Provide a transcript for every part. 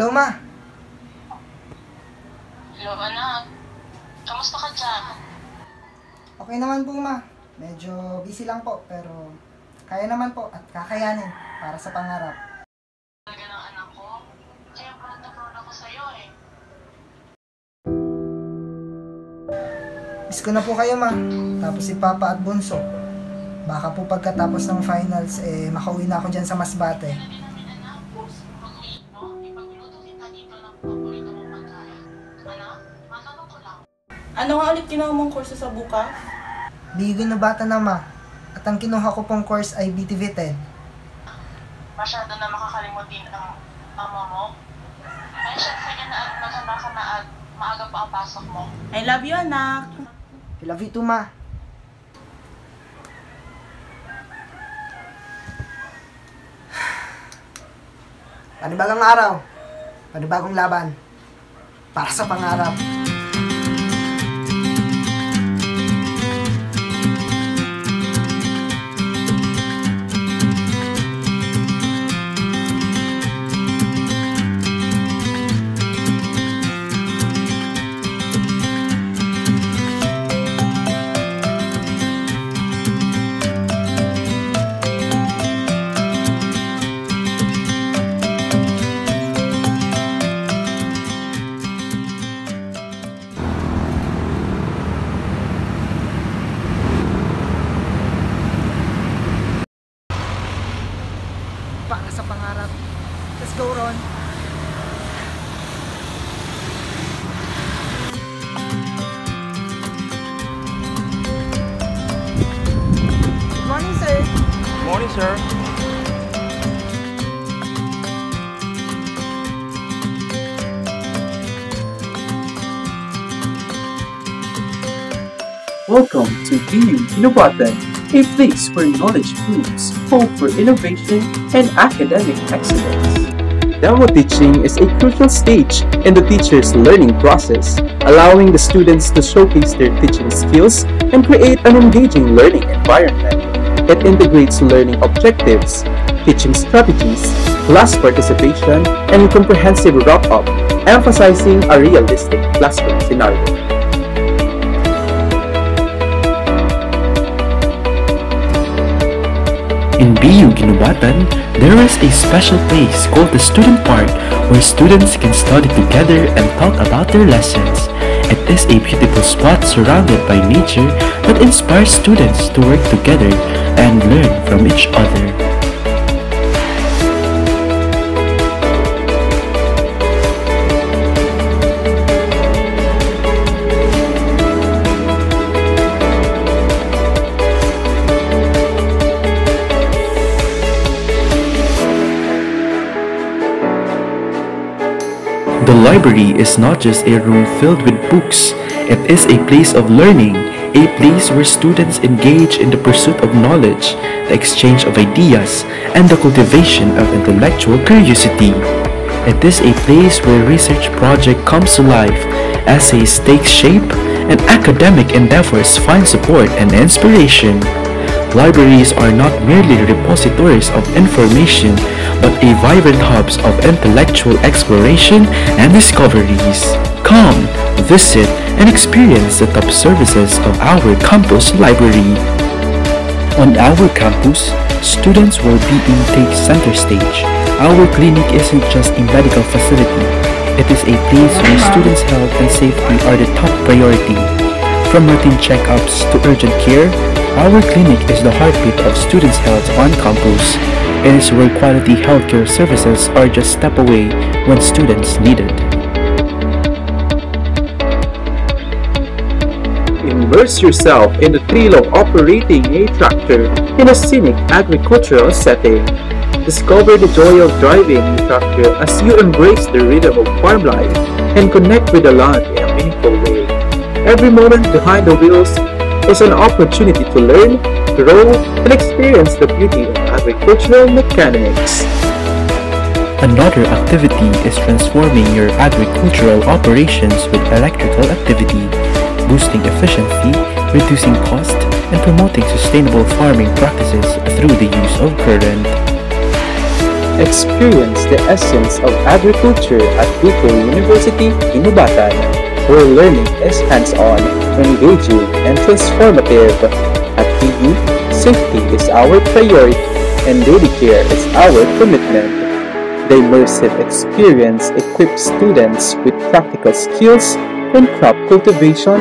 Hello, ma. Hello, anak. Kamusta ka dyan? Okay naman po, ma. Medyo busy lang po, pero kaya naman po at kakayanin para sa pangarap. Talaga ng anak ko. Kaya proud na proud ako sa'yo eh. Miss ko na po kayo, ma. Tapos si Papa at Bunso. Baka po pagkatapos ng finals, makauwi na ako dyan sa Masbate. Kaya din namin anak. Pag-uwi mo, ipagluto kita dito ng paborito mong pagkain. Anak, matanong ko lang. Ano nga ulit kinuha mong kurso sa bukas? Bigo na bata na, ma. At ang kinuha ko pong course ay BTV-TED. Masyado na makakalimutin ang ama mo. Ay, siya sige na at maghanda ka na at maaga pa ang pasok mo. I love you, anak. I love you too, ma. Panibagong araw. Panibagong laban. Para sa pangarap. Para sa pangarap. Let's go, Ron. Good morning, sir. Good morning, sir. Welcome to BU Kinobatan, a place where knowledge blooms, hope for innovation, and academic excellence. Demo teaching is a crucial stage in the teacher's learning process, allowing the students to showcase their teaching skills and create an engaging learning environment. It integrates learning objectives, teaching strategies, class participation, and comprehensive wrap-up, emphasizing a realistic classroom scenario. In BU Ginubatan, there is a special place called the Student Park where students can study together and talk about their lessons. It is a beautiful spot surrounded by nature that inspires students to work together and learn from each other. The library is not just a room filled with books, it is a place of learning, a place where students engage in the pursuit of knowledge, the exchange of ideas, and the cultivation of intellectual curiosity. It is a place where research project comes to life, essays take shape, and academic endeavors find support and inspiration. Libraries are not merely repositories of information, but a vibrant hubs of intellectual exploration and discoveries. Come, visit, and experience the top services of our campus library. On our campus, students' well-being takes center stage. Our clinic isn't just a medical facility. It is a place where students' health and safety are the top priority. From routine checkups to urgent care, our clinic is the heartbeat of students' health on campus. It is where quality healthcare services are just a step away when students need it. Immerse yourself in the thrill of operating a tractor in a scenic agricultural setting. Discover the joy of driving a tractor as you embrace the rhythm of farm life and connect with the land in a meaningful way. Every moment behind the wheels is an opportunity to learn, grow, and experience the beauty of agricultural mechanics. Another activity is transforming your agricultural operations with electrical activity, boosting efficiency, reducing cost, and promoting sustainable farming practices through the use of current. Experience the essence of agriculture at Bicol University, Inubatan, where learning is hands-on, engaging, and transformative. At PU, safety is our priority, and daily care is our commitment. The immersive experience equips students with practical skills in crop cultivation,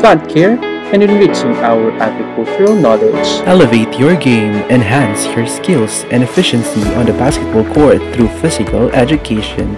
plant care, and enriching our agricultural knowledge. Elevate your game, enhance your skills and efficiency on the basketball court through physical education.